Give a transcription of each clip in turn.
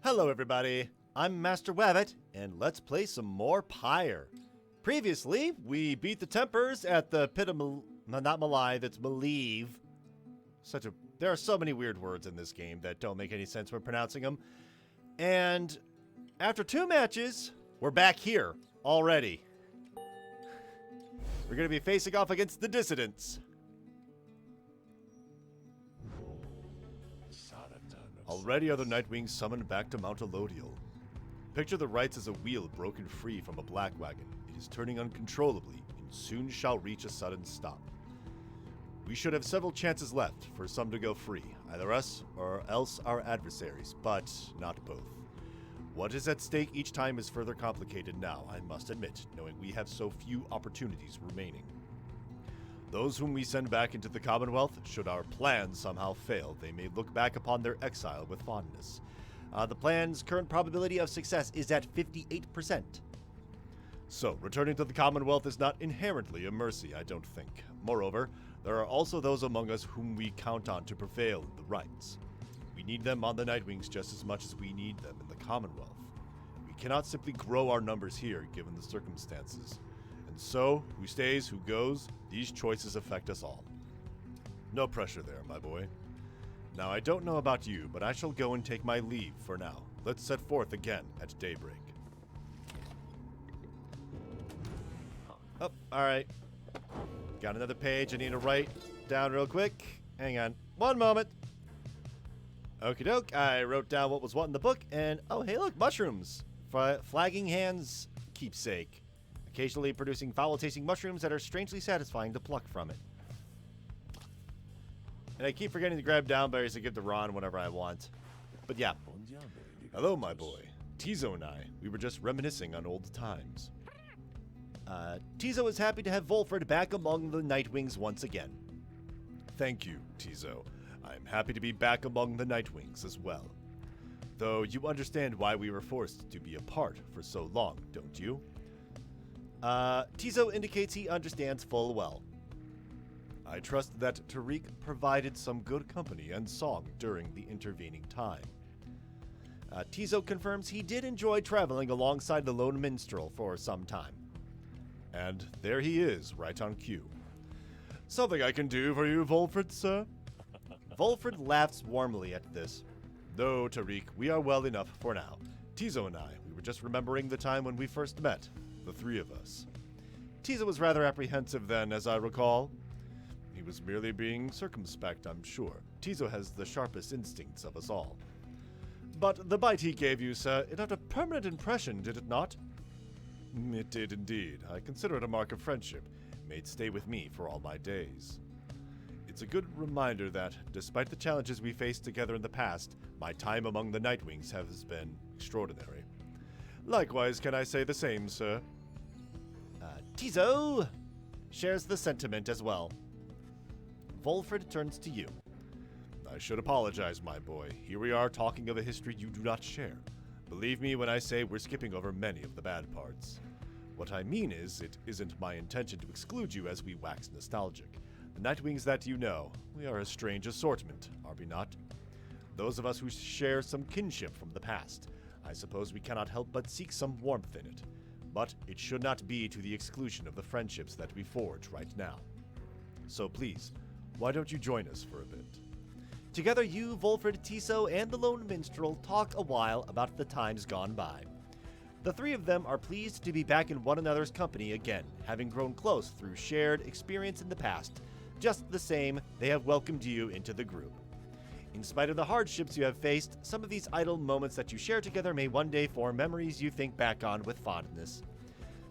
Hello everybody, I'm Master Wabbit, and let's play some more Pyre. Previously, we beat the Tempers at the pit of not Malai, that's Malieve. There are so many weird words in this game that don't make any sense when pronouncing them. And after 2 matches, we're back here already. We're going to be facing off against the Dissidents. Already are the Nightwings summoned back to Mount Elodial. Picture the Rites as a wheel broken free from a black wagon. It is turning uncontrollably, and soon shall reach a sudden stop. We should have several chances left for some to go free, either us or else our adversaries, but not both. What is at stake each time is further complicated now, I must admit, knowing we have so few opportunities remaining. Those whom we send back into the Commonwealth, should our plans somehow fail, they may look back upon their exile with fondness. The plan's current probability of success is at 58%. So, returning to the Commonwealth is not inherently a mercy, I don't think. Moreover, there are also those among us whom we count on to prevail in the Rites. We need them on the Nightwings just as much as we need them in the Commonwealth. We cannot simply grow our numbers here, given the circumstances. And so, who stays, who goes, these choices affect us all. No pressure there, my boy. Now, I don't know about you, but I shall go and take my leave for now. Let's set forth again at daybreak. Oh, alright. Got another page I need to write down real quick. Hang on. One moment. Okie doke. I wrote down what was what in the book, and oh, hey, look, mushrooms. Flagging hands keepsake. Occasionally producing foul-tasting mushrooms that are strangely satisfying to pluck from it. And I keep forgetting to grab down berries to give to Ron whenever I want. But yeah. Hello, my boy. Tizo and I, we were just reminiscing on old times. Tizo is happy to have Volfred back among the Nightwings once again. Thank you, Tizo. I'm happy to be back among the Nightwings as well. Though you understand why we were forced to be apart for so long, don't you? Tizo indicates he understands full well. I trust that Tariq provided some good company and song during the intervening time. Tizo confirms he did enjoy traveling alongside the lone minstrel for some time. And there he is, right on cue. Something I can do for you, Volfred, sir? Volfred laughs warmly at this. No, Tariq, we are well enough for now. Tizo and I, we were just remembering the time when we first met. The 3 of us. Tizo was rather apprehensive then, as I recall. He was merely being circumspect, I'm sure. Tizo has the sharpest instincts of us all. But the bite he gave you, sir, it left a permanent impression, did it not? It did indeed. I consider it a mark of friendship. May it stay with me for all my days. It's a good reminder that, despite the challenges we faced together in the past, my time among the Nightwings has been extraordinary. Likewise, can I say the same, sir? Tizo shares the sentiment as well. Volfred turns to you. I should apologize, my boy. Here we are talking of a history you do not share. Believe me when I say we're skipping over many of the bad parts. What I mean is, it isn't my intention to exclude you as we wax nostalgic. The Nightwings that you know, we are a strange assortment, are we not? Those of us who share some kinship from the past. I suppose we cannot help but seek some warmth in it. But it should not be to the exclusion of the friendships that we forge right now. So please, why don't you join us for a bit? Together you, Volfred, Tizo, and the Lone Minstrel talk a while about the times gone by. The 3 of them are pleased to be back in one another's company again, having grown close through shared experience in the past. Just the same, they have welcomed you into the group. In spite of the hardships you have faced, some of these idle moments that you share together may one day form memories you think back on with fondness.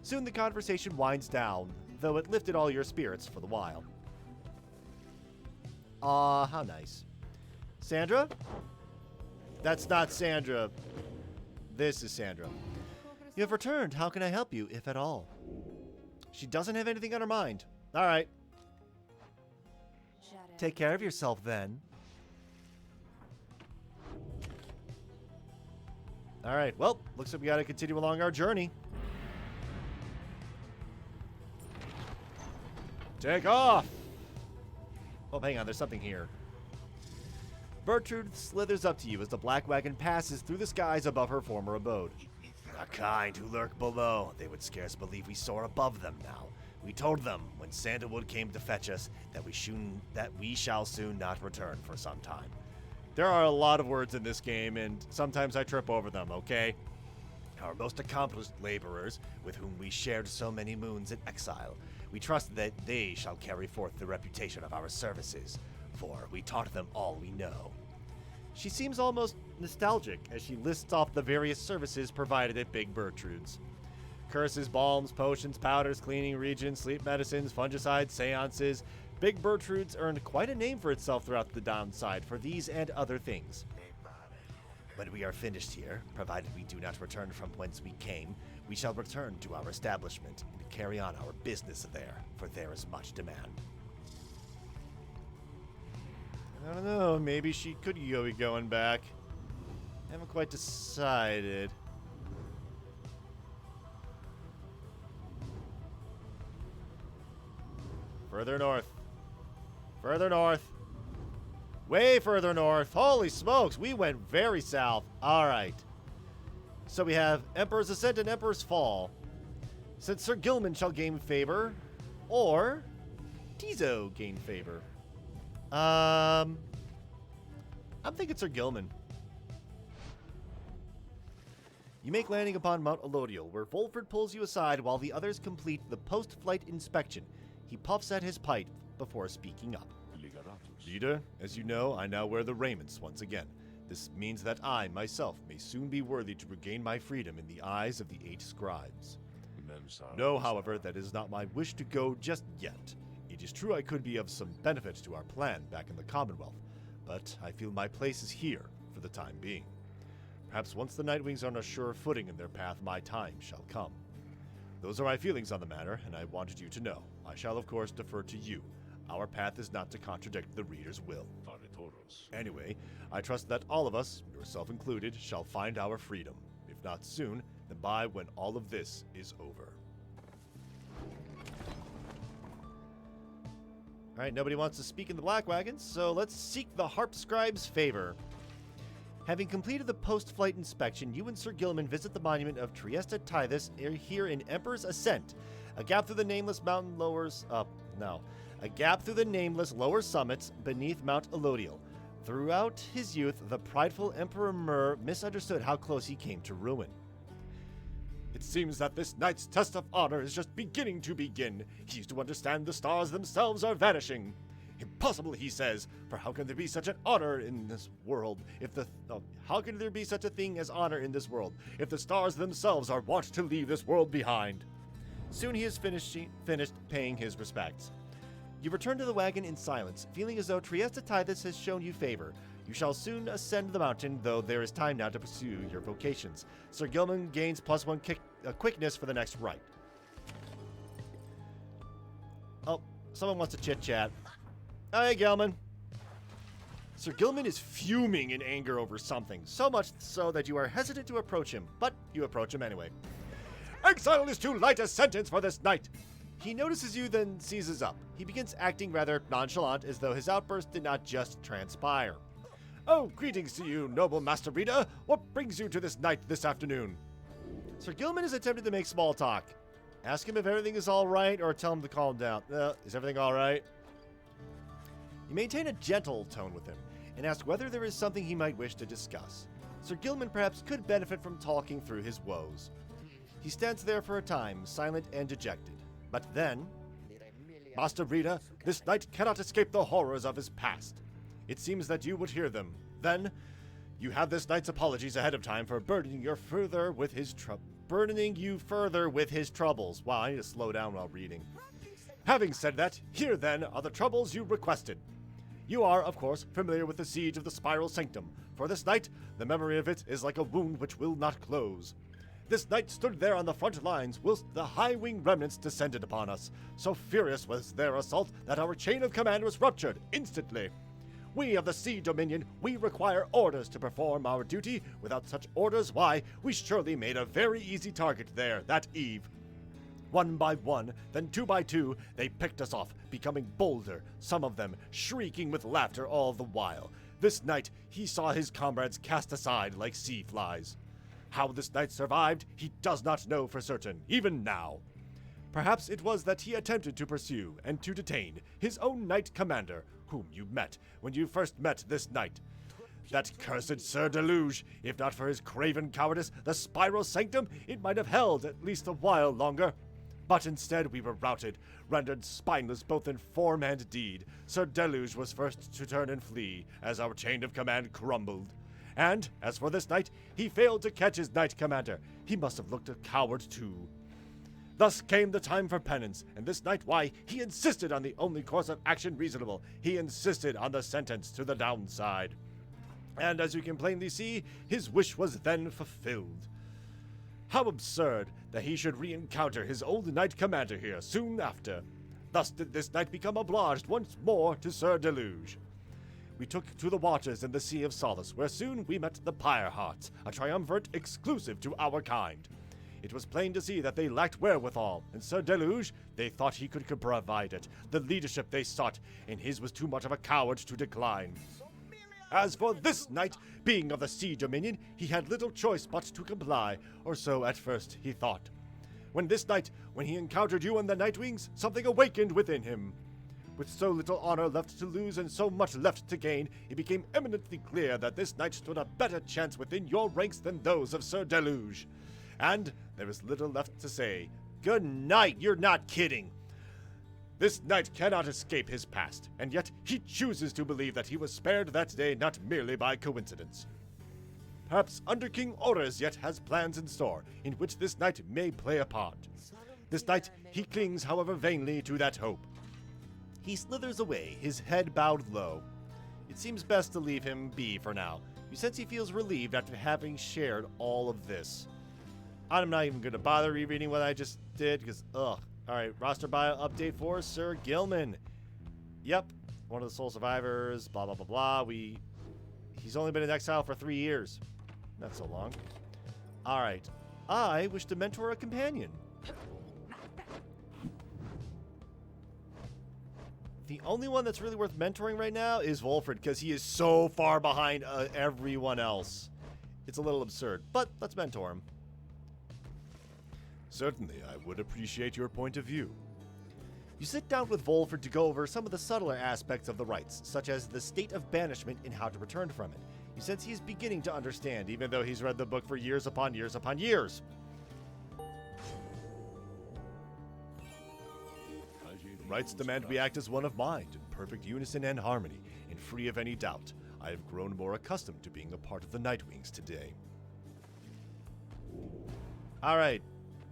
Soon the conversation winds down, though it lifted all your spirits for the while. Aw, how nice. Sandra? That's not Sandra. This is Sandra. You have returned. How can I help you, if at all? She doesn't have anything on her mind. All right. Take care of yourself, then. Alright, well, looks like we gotta continue along our journey. Take off! Oh, hang on, there's something here. Bertrude slithers up to you as the black wagon passes through the skies above her former abode. The kind who lurk below, they would scarce believe we soar above them now. We told them, when Sandalwood came to fetch us, that we shall soon not return for some time. There are a lot of words in this game, and sometimes I trip over them, okay? Our most accomplished laborers, with whom we shared so many moons in exile, we trust that they shall carry forth the reputation of our services, for we taught them all we know. She seems almost nostalgic as she lists off the various services provided at Big Bertrude's. Curses, balms, potions, powders, cleaning regions, sleep medicines, fungicides, seances. Big Bertrude's earned quite a name for itself throughout the downside for these and other things. When we are finished here, provided we do not return from whence we came, we shall return to our establishment and carry on our business there, for there is much demand. I don't know, maybe she could be going back. I haven't quite decided. Further north. Further north. Way further north. Holy smokes, we went very south. Alright. So we have Emperor's Ascent and Emperor's Fall. Since Sir Gilman shall gain favor, or Tizo gain favor. I'm thinking Sir Gilman. You make landing upon Mount Elodial, where Volford pulls you aside while the others complete the post-flight inspection. He puffs at his pipe before speaking up. Leader, as you know, I now wear the raiments once again. This means that I, myself, may soon be worthy to regain my freedom in the eyes of the 8 scribes. Know, however, that it is not my wish to go just yet. It is true I could be of some benefit to our plan back in the Commonwealth, but I feel my place is here for the time being. Perhaps once the Nightwings are on a sure footing in their path, my time shall come. Those are my feelings on the matter, and I wanted you to know. I shall, of course, defer to you. Our path is not to contradict the reader's will. Anyway, I trust that all of us, yourself included, shall find our freedom. If not soon, then by when all of this is over. Alright, nobody wants to speak in the Black Wagons, so let's seek the Harp Scribe's favor. Having completed the post-flight inspection, you and Sir Gilman visit the monument of Trieste Tithus here in Emperor's Ascent. A gap through the nameless lower summits beneath Mount Elodial. Throughout his youth, the prideful Emperor Mur misunderstood how close he came to ruin. It seems that this knight's test of honor is just beginning to begin. He's to understand the stars themselves are vanishing. Impossible, he says, for how can there be such an honor in this world how can there be such a thing as honor in this world if the stars themselves are wont to leave this world behind? Soon he is finished paying his respects. You return to the wagon in silence, feeling as though Trieste Tithus has shown you favor. You shall soon ascend the mountain, though there is time now to pursue your vocations. Sir Gilman gains +1 quickness for the next rite. Oh, someone wants to chit-chat. Oh, hey, Gilman. Sir Gilman is fuming in anger over something, so much so that you are hesitant to approach him, but you approach him anyway. Exile is too light a sentence for this knight. He notices you, then seizes up. He begins acting rather nonchalant, as though his outburst did not just transpire. Oh, greetings to you, noble Master Rita. What brings you to this knight this afternoon? Sir Gilman is attempting to make small talk. Ask him if everything is all right, or tell him to calm down. Is everything all right? You maintain a gentle tone with him, and ask whether there is something he might wish to discuss. Sir Gilman perhaps could benefit from talking through his woes. He stands there for a time, silent and dejected. But then, Master Rita, this knight cannot escape the horrors of his past. It seems that you would hear them. Then, you have this knight's apologies ahead of time for burdening you further with his troubles. Wow, I need to slow down while reading. Having said that, here then are the troubles you requested. You are, of course, familiar with the siege of the Spiral Sanctum. For this knight, the memory of it is like a wound which will not close. This knight stood there on the front lines whilst the high-wing remnants descended upon us. So furious was their assault that our chain of command was ruptured instantly. We of the Sea Dominion, we require orders to perform our duty. Without such orders, why, we surely made a very easy target there that eve. One by one, then 2 by 2, they picked us off, becoming bolder, some of them shrieking with laughter all the while. This night he saw his comrades cast aside like sea flies. How this knight survived, he does not know for certain, even now. Perhaps it was that he attempted to pursue and to detain his own knight commander, whom you met when you first met this night. That cursed Sir Deluge, if not for his craven cowardice, the Spiral Sanctum, it might have held at least a while longer. But instead we were routed, rendered spineless both in form and deed. Sir Deluge was first to turn and flee, as our chain of command crumbled. And, as for this knight, he failed to catch his knight commander. He must have looked a coward too. Thus came the time for penance, and this night, why, he insisted on the only course of action reasonable. He insisted on the sentence to the downside. And as you can plainly see, his wish was then fulfilled. How absurd that he should re-encounter his old knight commander here soon after. Thus did this knight become obliged once more to Sir Deluge. We took to the waters in the Sea of Solace, where soon we met the Pyre Hearts, a triumvirate exclusive to our kind. It was plain to see that they lacked wherewithal, and Sir Deluge, they thought he could provide it, the leadership they sought, and his was too much of a coward to decline. As for this knight, being of the sea dominion, he had little choice but to comply, or so at first he thought. When he encountered you and the Nightwings, something awakened within him. With so little honor left to lose and so much left to gain, it became eminently clear that this knight stood a better chance within your ranks than those of Sir Deluge. And there is little left to say. Good night, you're not kidding. This knight cannot escape his past, and yet he chooses to believe that he was spared that day not merely by coincidence. Perhaps Under King Ores yet has plans in store, in which this knight may play a part. This night he clings, however vainly, to that hope. He slithers away, his head bowed low. It seems best to leave him be for now. You sense he feels relieved after having shared all of this. I'm not even going to bother rereading what I just did, because, ugh. Alright, roster bio update for Sir Gilman. Yep, one of the sole survivors, blah, blah, blah, blah. He's only been in exile for 3 years. Not so long. Alright, I wish to mentor a companion. The only one that's really worth mentoring right now is Wolfred, because he is so far behind everyone else. It's a little absurd, but let's mentor him. Certainly, I would appreciate your point of view. You sit down with Wolfred to go over some of the subtler aspects of the rites, such as the state of banishment and how to return from it. You sense he is beginning to understand, even though he's read the book for years upon years upon years. Rites demand we act as one of mind, in perfect unison and harmony, and free of any doubt. I have grown more accustomed to being a part of the Nightwings today. Alright.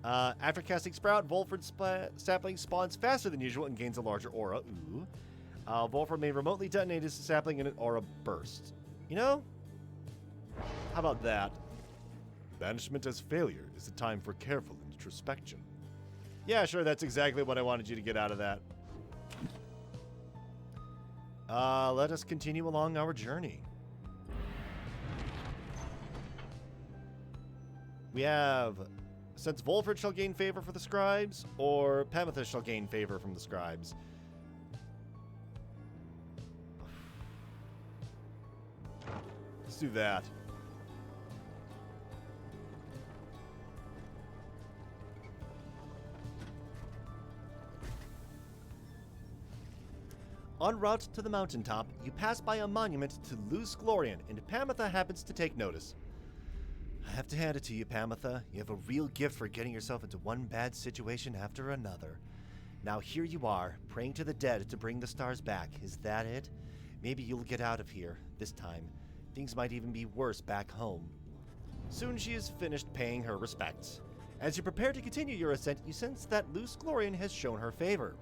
After casting Sprout, Wolfred's sapling spawns faster than usual and gains a larger aura. Ooh. Wolfred may remotely detonate his sapling in an aura burst. You know? How about that? Banishment as failure is a time for careful introspection. Yeah, sure, that's exactly what I wanted you to get out of that. Let us continue along our journey. We have... Since Wolfred shall gain favor for the scribes, or Pamethus shall gain favor from the scribes. Let's do that. En route to the mountaintop, you pass by a monument to Luz Glorian, and Pametha happens to take notice. I have to hand it to you, Pametha. You have a real gift for getting yourself into one bad situation after another. Now here you are, praying to the dead to bring the stars back. Is that it? Maybe you'll get out of here, this time. Things might even be worse back home. Soon she is finished paying her respects. As you prepare to continue your ascent, you sense that Luz Glorian has shown her favor.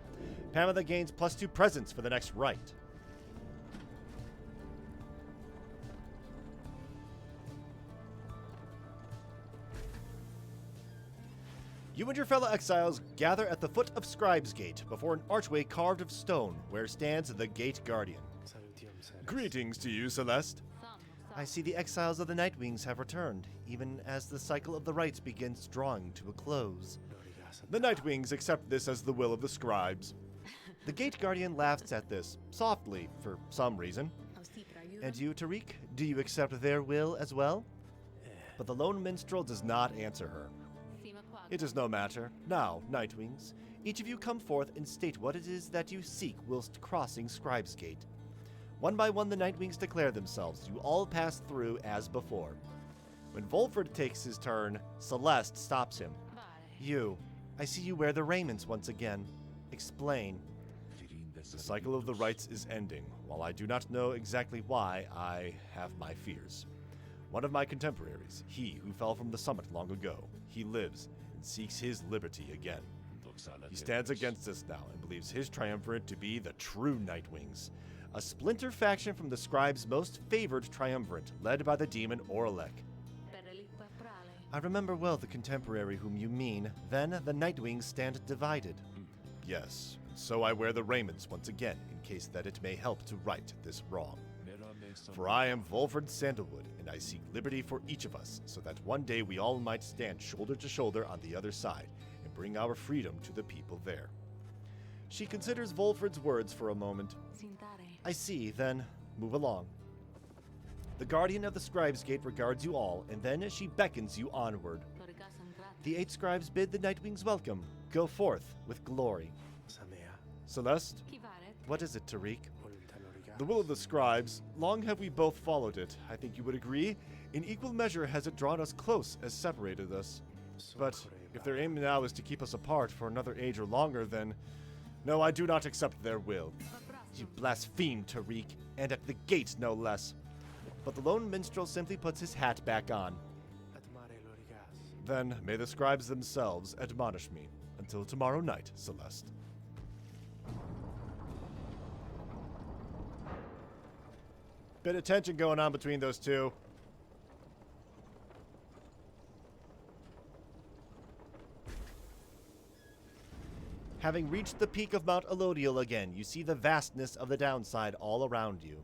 Pametha gains +2 presence for the next rite. You and your fellow exiles gather at the foot of Scribe's Gate, before an archway carved of stone, where stands the Gate Guardian. Greetings to you, Celeste. I see the exiles of the Nightwings have returned, even as the cycle of the rites begins drawing to a close. The Nightwings accept this as the will of the scribes. The Gate Guardian laughs at this, softly, for some reason. And you, Tariq, do you accept their will as well? But the lone minstrel does not answer her. It is no matter. Now, Nightwings, each of you come forth and state what it is that you seek whilst crossing Scribe's Gate. One by one the Nightwings declare themselves. You all pass through as before. When Volford takes his turn, Celeste stops him. You, I see you wear the raiments once again. Explain. The cycle of the rites is ending. While I do not know exactly why, I have my fears. One of my contemporaries, he who fell from the summit long ago, he lives and seeks his liberty again. He stands against us now and believes his triumvirate to be the true Nightwings, a splinter faction from the Scribe's most favored triumvirate, led by the demon Oralek. I remember well the contemporary whom you mean. Then the Nightwings stand divided. Yes, and so I wear the raiments once again, in case that it may help to right this wrong. For I am Volford Sandalwood, and I seek liberty for each of us, so that one day we all might stand shoulder to shoulder on the other side, and bring our freedom to the people there. She considers Volford's words for a moment. I see, then move along. The guardian of the Scribe's Gate regards you all, and then she beckons you onward. The 8 scribes bid the Nightwings welcome. Go forth with glory. Celeste, what is it, Tariq? The will of the scribes, long have we both followed it. I think you would agree. In equal measure has it drawn us close as separated us. But if their aim now is to keep us apart for another age or longer, then... No, I do not accept their will. You blaspheme, Tariq, and at the gate no less. But the lone minstrel simply puts his hat back on. Then may the scribes themselves admonish me. Until tomorrow night, Celeste. Bit of tension going on between those two. Having reached the peak of Mount Elodial again, you see the vastness of the downside all around you.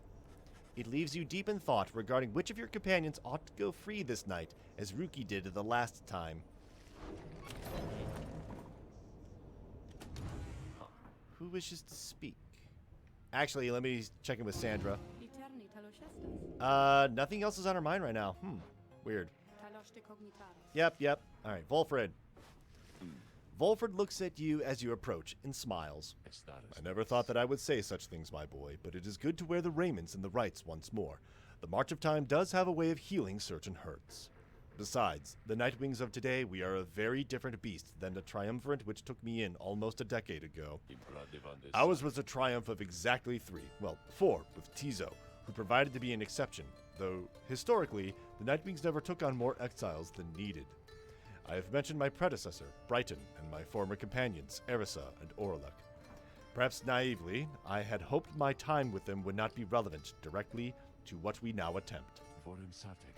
It leaves you deep in thought regarding which of your companions ought to go free this night, as Ruki did the last time. Who wishes to speak? Actually, let me check in with Sandra. Nothing else is on her mind right now. Weird. Yep. Alright, Volfred. Volfred looks at you as you approach and smiles. I never thought that I would say such things, my boy, but it is good to wear the raiments and the rites once more. The march of time does have a way of healing certain hurts. Besides, the Nightwings of today, we are a very different beast than the triumvirate which took me in almost a decade ago. Ours was a triumph of exactly 4, with Tizo, who provided to be an exception, though, historically, the Nightwings never took on more exiles than needed. I have mentioned my predecessor, Brighton, and my former companions, Erisa and Oralek. Perhaps naively, I had hoped my time with them would not be relevant directly to what we now attempt.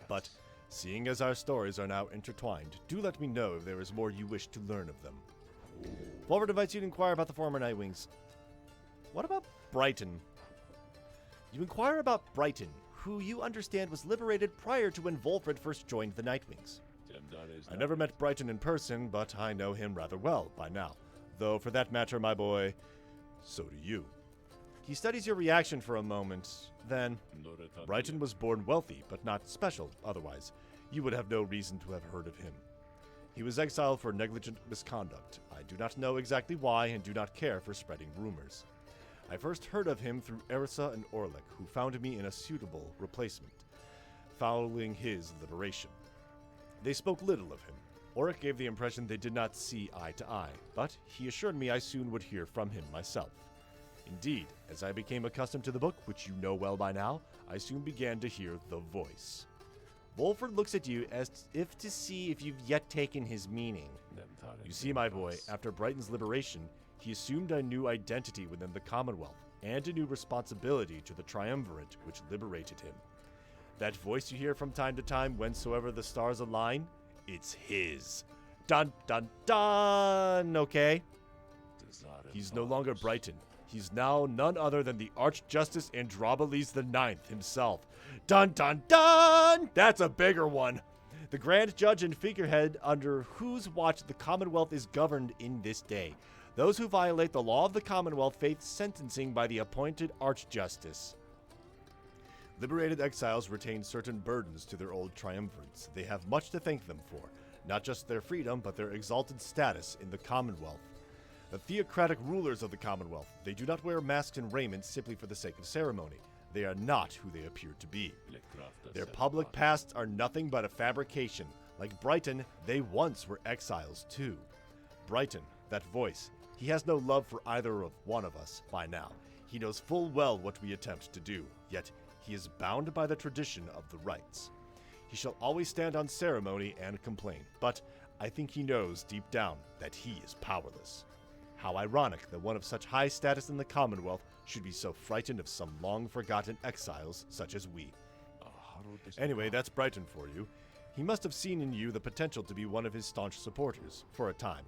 But, seeing as our stories are now intertwined, do let me know if there is more you wish to learn of them. Volford invites you to inquire about the former Nightwings. What about Brighton? You inquire about Brighton, who you understand was liberated prior to when Volfred first joined the Nightwings. I never met Brighton in person, but I know him rather well by now. Though, for that matter, my boy, so do you. He studies your reaction for a moment, then... Brighton was born wealthy, but not special otherwise. You would have no reason to have heard of him. He was exiled for negligent misconduct. I do not know exactly why and do not care for spreading rumors. I first heard of him through Erisa and Oralek, who found me in a suitable replacement, following his liberation. They spoke little of him. Oralek gave the impression they did not see eye to eye, but he assured me I soon would hear from him myself. Indeed, as I became accustomed to the book, which you know well by now, I soon began to hear the voice. Volford looks at you as if to see if you've yet taken his meaning. You see, my boy, after Brighton's liberation, he assumed a new identity within the Commonwealth, and a new responsibility to the Triumvirate which liberated him. That voice you hear from time to time whensoever the stars align, it's his. Dun dun dun, okay? He's no longer Brighton. He's now none other than the Archjustice Androboles IX himself. Dun dun dun! That's a bigger one. The Grand Judge and figurehead under whose watch the Commonwealth is governed in this day. Those who violate the law of the Commonwealth face sentencing by the appointed Archjustice. Liberated exiles retain certain burdens to their old triumvirates. They have much to thank them for, not just their freedom, but their exalted status in the Commonwealth. The theocratic rulers of the Commonwealth, they do not wear masks and raiment simply for the sake of ceremony. They are not who they appear to be. Their public pasts are nothing but a fabrication. Like Brighton, they once were exiles too. Brighton, that voice, he has no love for either of one of us by now. He knows full well what we attempt to do, yet he is bound by the tradition of the rites. He shall always stand on ceremony and complain, but I think he knows deep down that he is powerless. How ironic that one of such high status in the Commonwealth should be so frightened of some long-forgotten exiles such as we. Anyway, that's Brighton for you. He must have seen in you the potential to be one of his staunch supporters, for a time.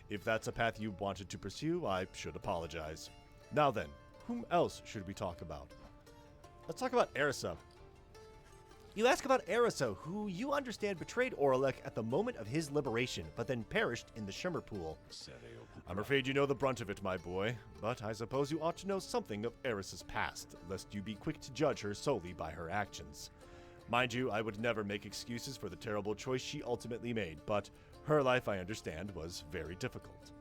If that's a path you wanted to pursue, I should apologize. Now then, whom else should we talk about? Let's talk about Erisa. You ask about Erisa, who you understand betrayed Orlek at the moment of his liberation, but then perished in the Shimmer Pool. I'm afraid you know the brunt of it, my boy, but I suppose you ought to know something of Erisa's past, lest you be quick to judge her solely by her actions. Mind you, I would never make excuses for the terrible choice she ultimately made, but her life, I understand, was very difficult.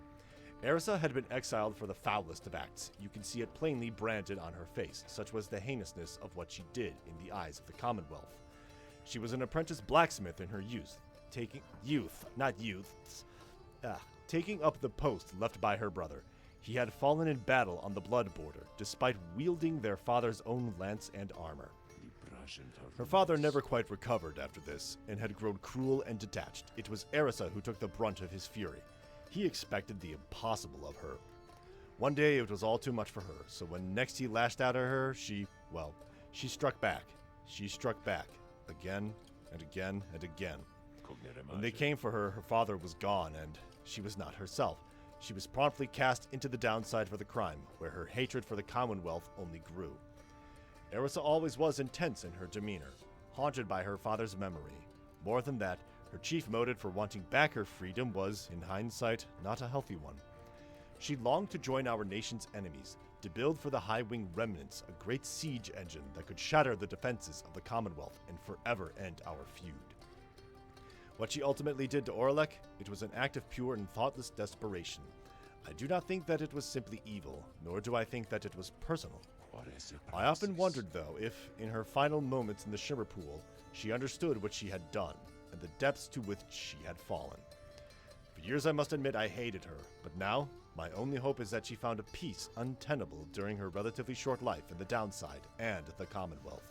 Erisa had been exiled for the foulest of acts. You can see it plainly branded on her face. Such was the heinousness of what she did in the eyes of the Commonwealth. She was an apprentice blacksmith in her taking up the post left by her brother. He had fallen in battle on the blood border, despite wielding their father's own lance and armor. Her father never quite recovered after this, and had grown cruel and detached. It was Erisa who took the brunt of his fury. He expected the impossible of her. One day it was all too much for her, so when next he lashed out at her, she struck back. She struck back, again and again and again. When they came for her, her father was gone, and she was not herself. She was promptly cast into the downside for the crime, where her hatred for the Commonwealth only grew. Erisa always was intense in her demeanor, haunted by her father's memory. More than that, her chief motive for wanting back her freedom was, in hindsight, not a healthy one. She longed to join our nation's enemies, to build for the High-Wing remnants a great siege engine that could shatter the defenses of the Commonwealth and forever end our feud. What she ultimately did to Orlek, it was an act of pure and thoughtless desperation. I do not think that it was simply evil, nor do I think that it was personal. I often wondered, though, if, in her final moments in the Shimmer Pool, she understood what she had done, and the depths to which she had fallen. For years I must admit I hated her, but now, my only hope is that she found a peace untenable during her relatively short life in the downside and the Commonwealth.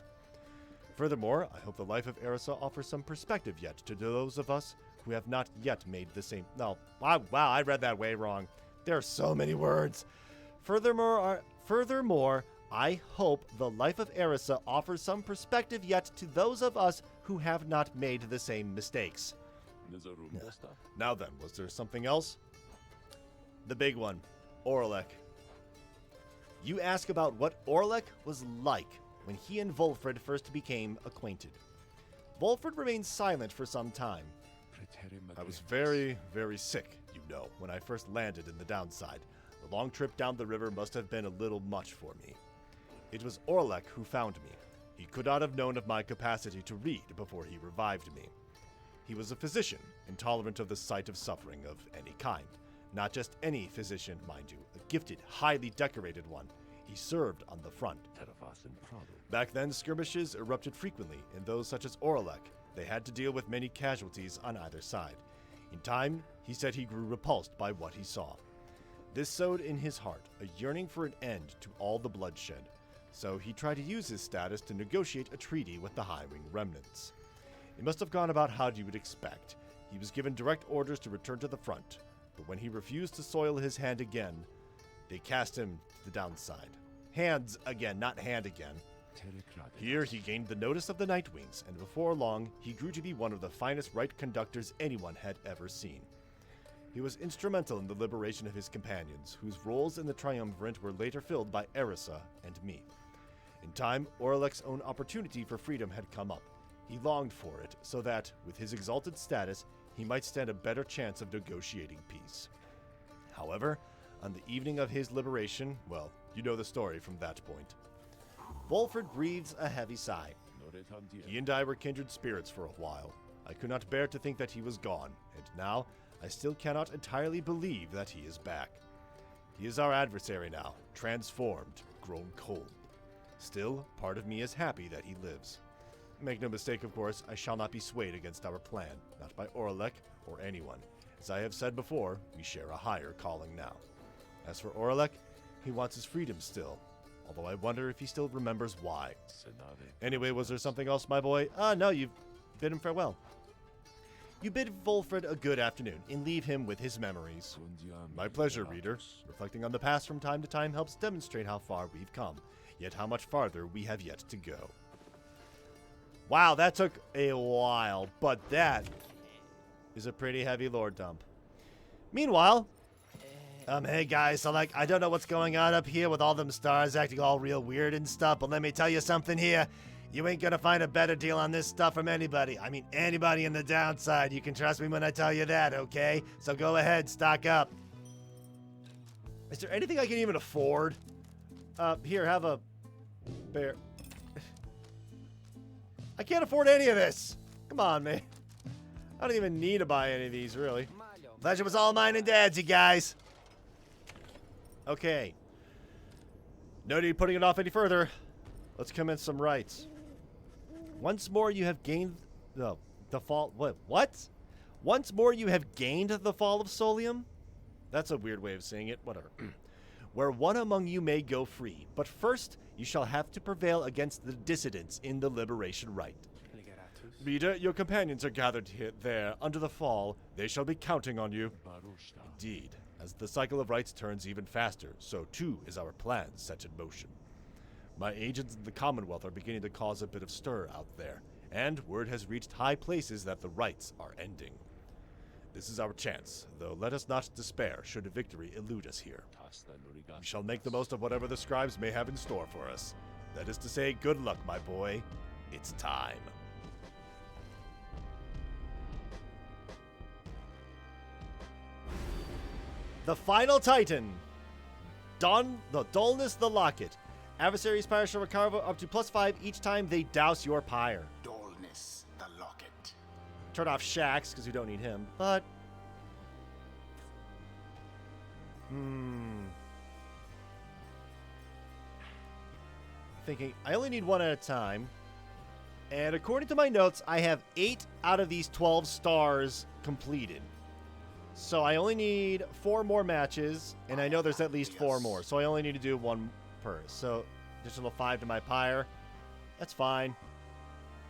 Furthermore, I hope the life of Erisa offers some perspective yet to those of us who have not yet made the same... No, wow, I read that way wrong. There are so many words. Furthermore, I hope the life of Erisa offers some perspective yet to those of us who have not made the same mistakes. Now then, was there something else? The big one, Orlek. You ask about what Orlek was like when he and Volfred first became acquainted. Volfred remained silent for some time. I was very, very sick, you know, when I first landed in the downside. The long trip down the river must have been a little much for me. It was Orlek who found me. He could not have known of my capacity to read before he revived me. He was a physician, intolerant of the sight of suffering of any kind. Not just any physician, mind you, a gifted, highly decorated one. He served on the front. Back then, skirmishes erupted frequently, and those such as Orlek, they had to deal with many casualties on either side. In time, he said he grew repulsed by what he saw. This sowed in his heart a yearning for an end to all the bloodshed. So he tried to use his status to negotiate a treaty with the High-Wing remnants. It must have gone about how you would expect. He was given direct orders to return to the front, but when he refused to soil his hand again, they cast him to the downside. Hands again, not hand again. Here he gained the notice of the Nightwings, and before long, he grew to be one of the finest Rite conductors anyone had ever seen. He was instrumental in the liberation of his companions, whose roles in the Triumvirate were later filled by Erisa and me. In time, Orlek's own opportunity for freedom had come up. He longed for it, so that, with his exalted status, he might stand a better chance of negotiating peace. However, on the evening of his liberation, well, you know the story from that point. Volfred breathes a heavy sigh. He and I were kindred spirits for a while. I could not bear to think that he was gone, and now I still cannot entirely believe that he is back. He is our adversary now, transformed, grown cold. Still, part of me is happy that he lives. Make no mistake, of course, I shall not be swayed against our plan, not by Oralek or anyone. As I have said before, we share a higher calling now. As for Oralek, he wants his freedom still, although I wonder if he still remembers why. Anyway, was there something else, my boy? No, you've bid him farewell. You bid Volfred a good afternoon, and leave him with his memories. My pleasure, reader. Reflecting on the past from time to time helps demonstrate how far we've come, yet how much farther we have yet to go. Wow, that took a while, but that is a pretty heavy lore dump. Meanwhile, hey guys, so I don't know what's going on up here with all them stars acting all real weird and stuff, but let me tell you something here. You ain't gonna find a better deal on this stuff from anybody. I mean, anybody in the downside. You can trust me when I tell you that, okay? So go ahead, stock up. Is there anything I can even afford? Here, have a bear. I can't afford any of this. Come on, man. I don't even need to buy any of these, really. Pleasure was all mine and Dad's, you guys. Okay. No need putting it off any further. Let's commence some rites. Once more you have gained the fall. What? Once more you have gained the fall of Solium? That's a weird way of saying it. Whatever. Where one among you may go free, but first you shall have to prevail against the dissidents in the liberation rite. Reader, your companions are gathered here, there, under the fall. They shall be counting on you. Indeed, as the cycle of rites turns even faster, so too is our plan set in motion. My agents in the Commonwealth are beginning to cause a bit of stir out there, and word has reached high places that the rites are ending. This is our chance, though let us not despair should a victory elude us here. We shall make the most of whatever the scribes may have in store for us. That is to say, good luck, my boy. It's time. The final Titan. Dullness the Locket. Adversaries' Pyre shall recover up to +5 each time they douse your Pyre. Dullness the Locket. Turn off Shax, because we don't need him, but... Thinking, I only need one at a time. And according to my notes, I have 8 out of these 12 stars completed. So I only need 4 more matches, and I know there's at least 4 more. So I only need to do 1 per. So additional 5 to my Pyre. That's fine.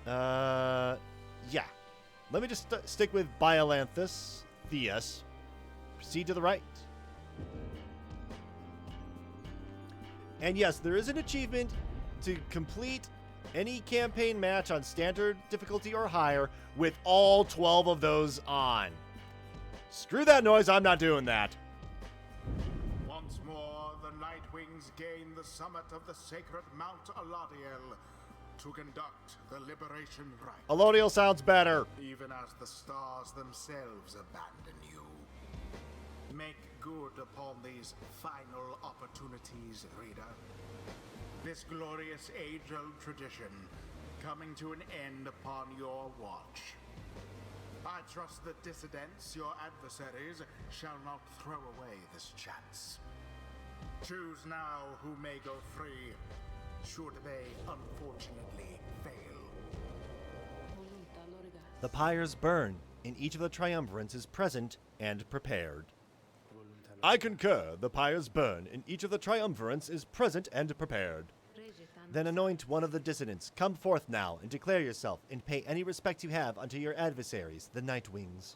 Yeah. Let me just stick with Biolanthus, Theus. Proceed to the right. And yes, there is an achievement to complete any campaign match on standard difficulty or higher with all 12 of those on. Screw that noise, I'm not doing that. Once more, the Nightwings gain the summit of the sacred Mount Aladiel to conduct the liberation rite. Alodiel sounds better. Even as the stars themselves abandon you. Make good upon these final opportunities, reader. This glorious age-old tradition coming to an end upon your watch. I trust the dissidents, your adversaries, shall not throw away this chance. Choose now who may go free, should they unfortunately fail. The pyres burn, and each of the triumvirates is present and prepared. I concur. The pyres burn, and each of the triumvirates is present and prepared. Then anoint one of the dissidents. Come forth now, and declare yourself, and pay any respect you have unto your adversaries, the Nightwings.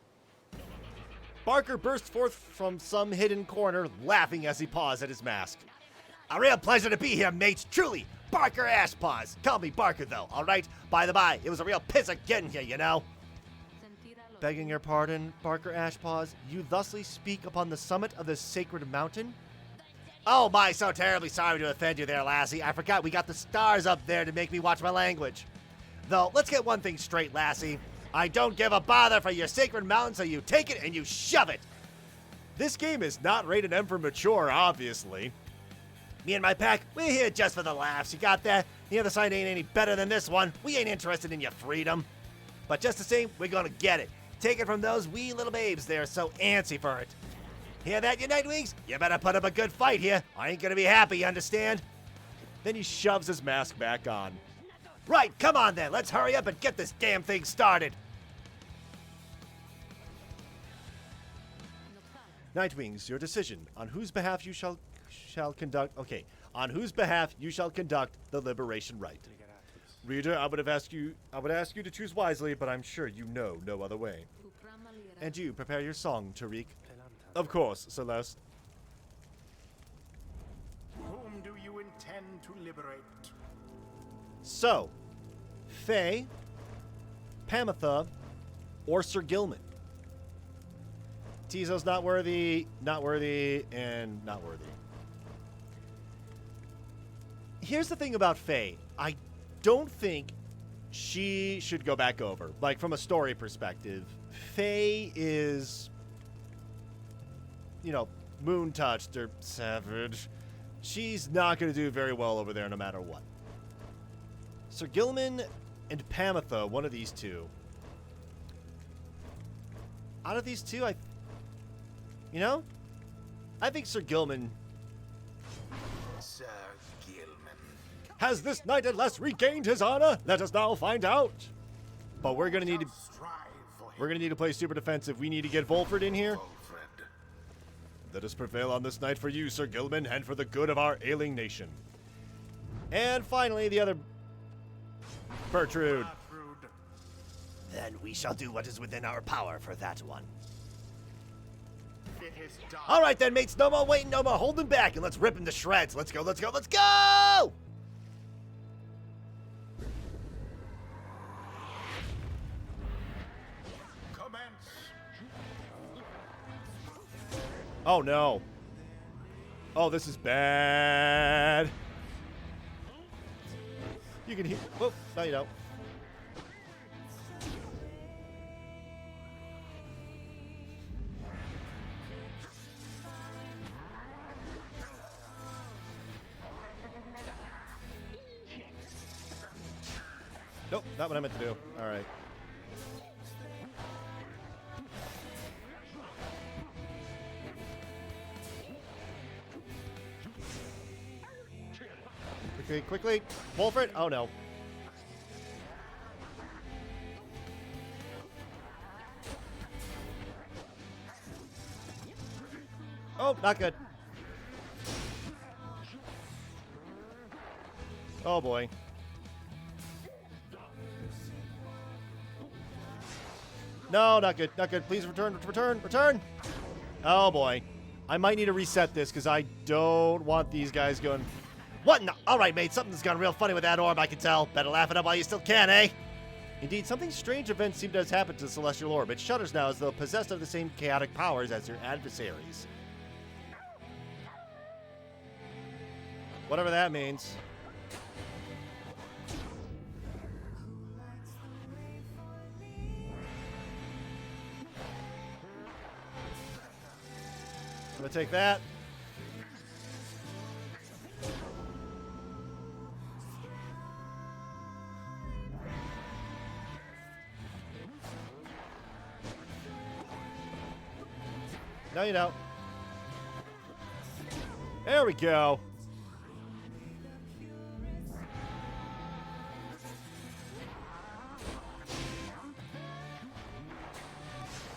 Barker burst forth from some hidden corner, laughing as he paws at his mask. A real pleasure to be here, mates. Truly, Barker Ashpaws. Call me Barker, though, all right? By the by, it was a real piss of getting here, you know? Begging your pardon, Barker Ashpaws, you thusly speak upon the summit of this sacred mountain? Oh my, so terribly sorry to offend you there, lassie. I forgot we got the stars up there to make me watch my language. Though, let's get one thing straight, lassie. I don't give a bother for your sacred mountain, so you take it and you shove it. This game is not rated M for mature, obviously. Me and my pack, we're here just for the laughs. You got that? The other side ain't any better than this one. We ain't interested in your freedom. But just the same, we're gonna get it. Take it from those wee little babes they're so antsy for it. Hear that, you Nightwings? You better put up a good fight here. I ain't gonna be happy, you understand? Then he shoves his mask back on. Right, come on then. Let's hurry up and get this damn thing started. Nightwings, your decision on whose behalf you shall conduct. Okay, on whose behalf you shall conduct the liberation rite. Reader, I would ask you to choose wisely, but I'm sure you know no other way. And you prepare your song, Tariq. Of course, Celeste. Whom do you intend to liberate? So, Faye, Pamitha, or Sir Gilman? Tizo's not worthy, and not worthy. Here's the thing about Faye. I don't think she should go back over. Like, from a story perspective, Faye is, you know, moon-touched or savage. She's not going to do very well over there no matter what. Sir Gilman and Pamitha, one of these two. Out of these two, I think Sir Gilman. Sir Gilman. Has this knight at last regained his honor? Let us now find out. But we're gonna need to play super defensive. We need to get Volfred in here. Volfred. Let us prevail on this night for you, Sir Gilman, and for the good of our ailing nation. And finally, the other Bertrude. Then we shall do what is within our power for that one. It is done. All right then, mates. No more waiting, no more holding back, and let's rip him to shreds. Let's go, let's go, let's go! Commence. Oh no. Oh, this is bad. You can hear. Oh, no, you don't. Nope, not what I meant to do. All right. Quickly, quickly. Wolfred. Oh, no. Oh, not good. Oh, boy. No, not good. Not good. Please return, return, return. Oh, boy. I might need to reset this because I don't want these guys going... What in the... All right, mate. Something's gone real funny with that orb, I can tell. Better laugh it up while you still can, eh? Indeed, something strange events seem to have happened to the celestial orb. It shudders now as though possessed of the same chaotic powers as your adversaries. Whatever that means. I'm gonna take that. No, you don't. There we go.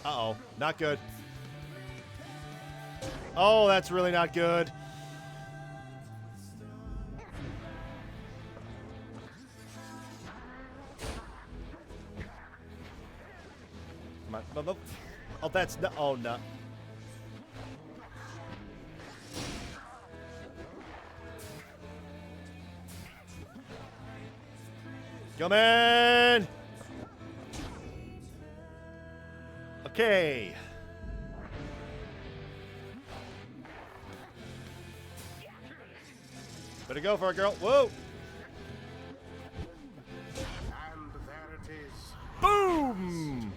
Uh-oh. Not good. Oh, that's really not good. Come on. Oh, that's no. Oh, no. Come in. Okay. Better go for it, girl. Whoa. And there it is. Boom.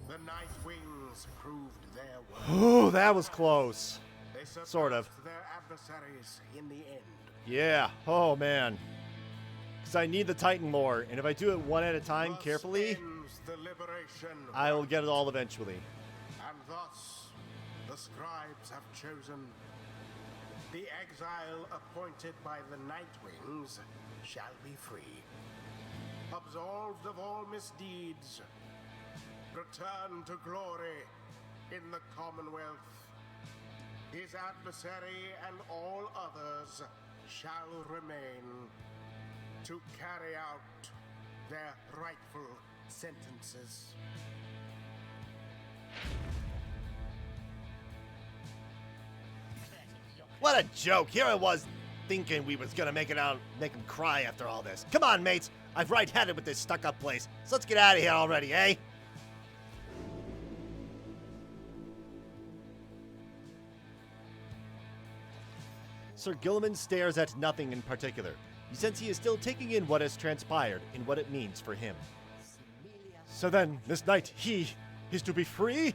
The Nightwings proved their worth. Oh, that was close. They Sort of. Their adversaries in the end. Yeah. Oh, man. Because I need the Titan lore, and if I do it one at a time Thus carefully, ends the liberation I will get it all eventually. And thus, the scribes have chosen the exile appointed by the Nightwings shall be free, absolved of all misdeeds, return to glory in the Commonwealth. His adversary and all others shall remain to carry out their rightful sentences. What a joke. Here I was thinking we was gonna make him cry after all this. Come on, mates. I've right-handed with this stuck-up place. So let's get out of here already, eh? Sir Gilliman stares at nothing in particular. You sense he is still taking in what has transpired and what it means for him. So then, this night, he is to be free?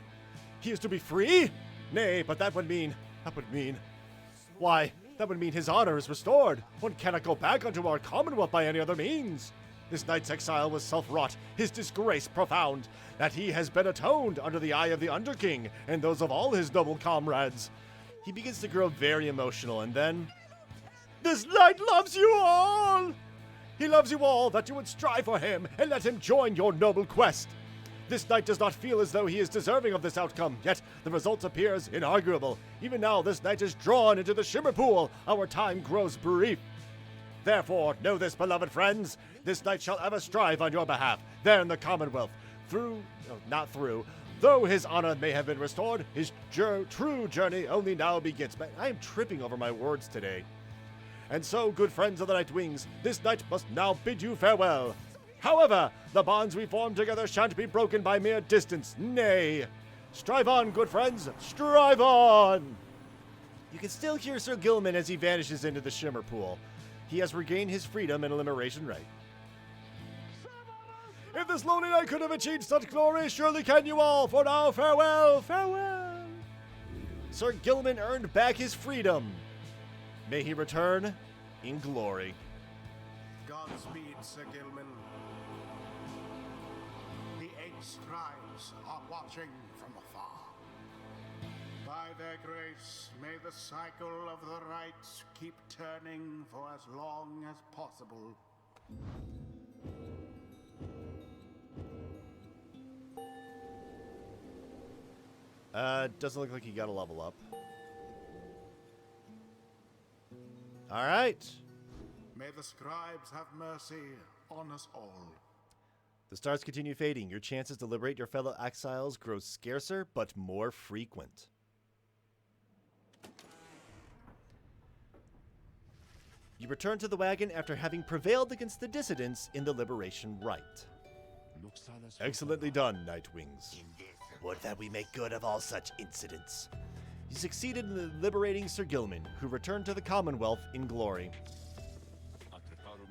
He is to be free? Nay, but that would mean... Why, that would mean his honor is restored. One cannot go back unto our commonwealth by any other means. This knight's exile was self-wrought, his disgrace profound, that he has been atoned under the eye of the Underking and those of all his noble comrades. He begins to grow very emotional, and then... This knight loves you all! He loves you all, that you would strive for him, and let him join your noble quest. This knight does not feel as though he is deserving of this outcome, yet the result appears inarguable. Even now, this knight is drawn into the Shimmer Pool. Our time grows brief. Therefore, know this, beloved friends. This knight shall ever strive on your behalf, there in the Commonwealth. Though his honor may have been restored, his true journey only now begins. Man, I am tripping over my words today. And so, good friends of the Nightwings, this night must now bid you farewell. However, the bonds we form together shan't be broken by mere distance. Nay. Strive on, good friends. Strive on! You can still hear Sir Gilliman as he vanishes into the Shimmer Pool. He has regained his freedom and liberation right. If this lonely knight could have achieved such glory, surely can you all. For now, farewell, farewell. Sir Gilliman earned back his freedom. May he return in glory. Godspeed, Sir Gilman. The 8 scribes are watching from afar. By their grace, may the cycle of the rites keep turning for as long as possible. Doesn't look like he got a level up. All right. May the scribes have mercy on us all. The stars continue fading. Your chances to liberate your fellow exiles grow scarcer but more frequent. You return to the wagon after having prevailed against the dissidents in the liberation rite. Excellently done, Nightwings. Would that we make good of all such incidents. You succeeded in liberating Sir Gilliman, who returned to the Commonwealth in glory.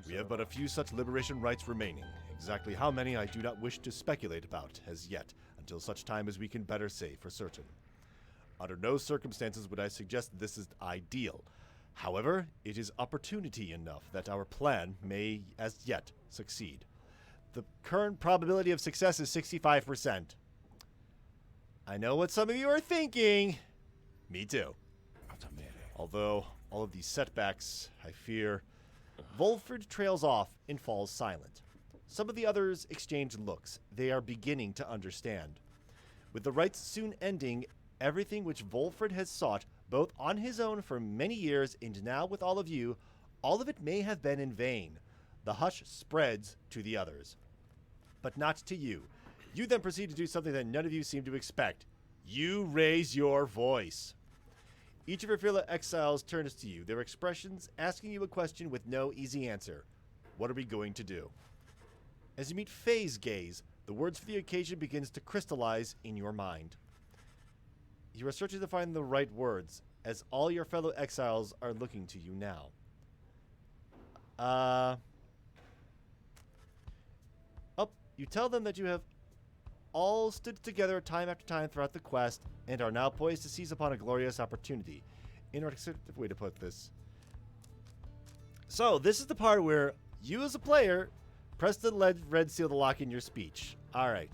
We have but a few such liberation rites remaining. Exactly how many I do not wish to speculate about as yet, until such time as we can better say for certain. Under no circumstances would I suggest this is ideal. However, it is opportunity enough that our plan may as yet succeed. The current probability of success is 65%. I know what some of you are thinking. Me too. Although, all of these setbacks, I fear, Volfred trails off and falls silent. Some of the others exchange looks. They are beginning to understand. With the rites soon ending, everything which Volfred has sought, both on his own for many years and now with all of you, all of it may have been in vain. The hush spreads to the others. But not to you. You then proceed to do something that none of you seem to expect. You raise your voice. Each of your fellow exiles turns to you, their expressions asking you a question with no easy answer. What are we going to do? As you meet Faye's gaze, the words for the occasion begins to crystallize in your mind. You are searching to find the right words, as all your fellow exiles are looking to you now. You tell them that you have all stood together time after time throughout the quest and are now poised to seize upon a glorious opportunity. inarticulate way to put this. So, this is the part where you as a player press the red seal to lock in your speech. Alright.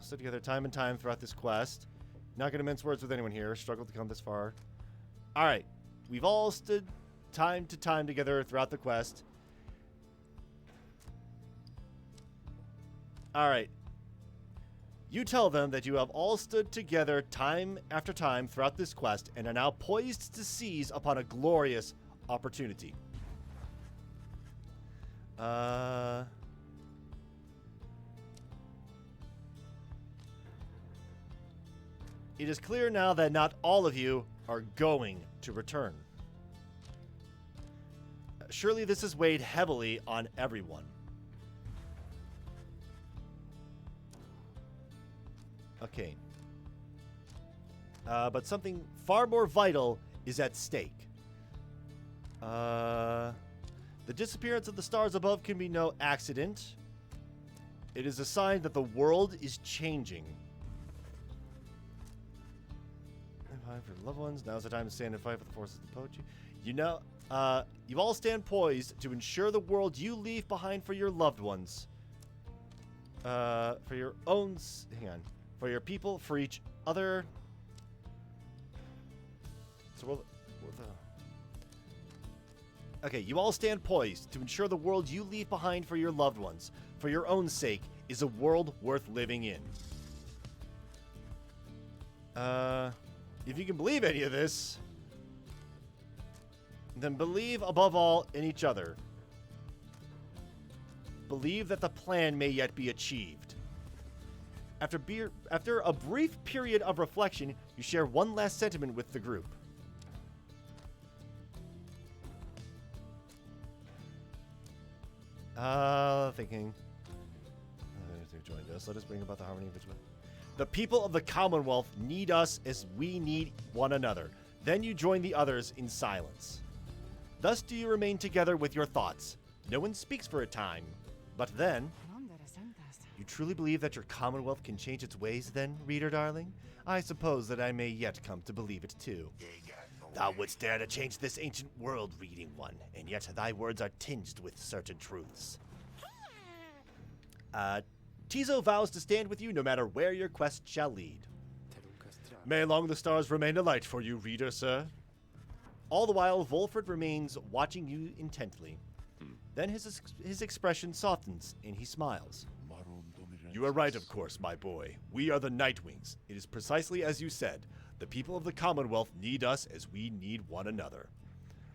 Stood together time and time throughout this quest. Not going to mince words with anyone here. Struggled to come this far. Alright. We've all stood time to time together throughout the quest. Alright. You tell them that you have all stood together time after time throughout this quest and are now poised to seize upon a glorious opportunity. It is clear now that not all of you are going to return. Surely this has weighed heavily on everyone. Okay. But something far more vital is at stake. The disappearance of the stars above can be no accident. It is a sign that the world is changing. For loved ones, now's the time to stand and fight for the forces that oppose you. You know, you all stand poised to ensure the world you leave behind for your loved ones. For your own... Hang on. For your people, for each other. So okay, you all stand poised to ensure the world you leave behind for your loved ones, for your own sake, is a world worth living in. If you can believe any of this, then believe above all in each other. Believe that the plan may yet be achieved. After a brief period of reflection, you share one last sentiment with the group. Thinking. They've joined us. Let us bring about the harmony of each other. The people of the Commonwealth need us as we need one another. Then you join the others in silence. Thus do you remain together with your thoughts. No one speaks for a time. But then... You truly believe that your Commonwealth can change its ways then, reader darling? I suppose that I may yet come to believe it too. Thou wouldst dare to change this ancient world, reading one, and yet thy words are tinged with certain truths. Tizo vows to stand with you no matter where your quest shall lead. May long the stars remain a light for you, reader, sir. All the while, Volfred remains watching you intently. Then his expression softens, and he smiles. You are right, of course, my boy. We are the Nightwings. It is precisely as you said. The people of the Commonwealth need us as we need one another.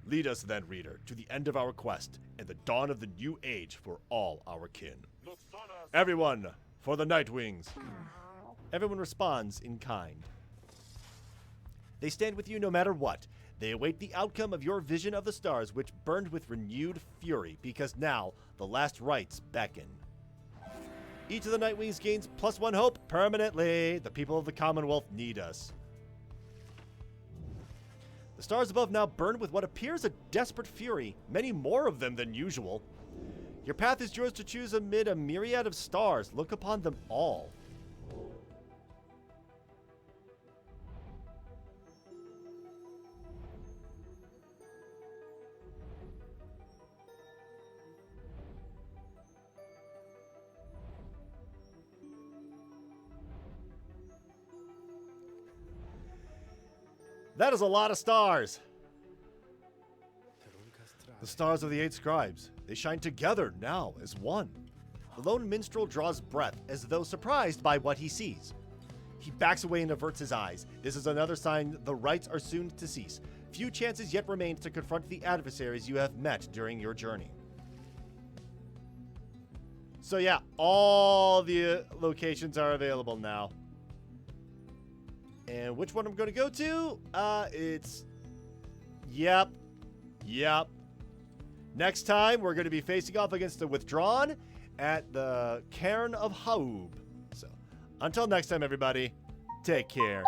Lead us then, reader, to the end of our quest and the dawn of the new age for all our kin. Everyone, for the Nightwings. Everyone responds in kind. They stand with you no matter what. They await the outcome of your vision of the stars, which burned with renewed fury, because now the last rites beckon. Each of the Nightwings gains +1 hope permanently. The people of the Commonwealth need us. The stars above now burn with what appears a desperate fury, many more of them than usual. Your path is yours to choose amid a myriad of stars. Look upon them all. That is a lot of stars. The stars of the 8 scribes. They shine together now as one. The lone minstrel draws breath as though surprised by what he sees. He backs away and averts his eyes. This is another sign the rites are soon to cease. Few chances yet remain to confront the adversaries you have met during your journey. So yeah, all the locations are available now. And which one I'm going to go to? Yep. Next time, we're going to be facing off against the Withdrawn at the Cairn of Haub. So, until next time, everybody, take care.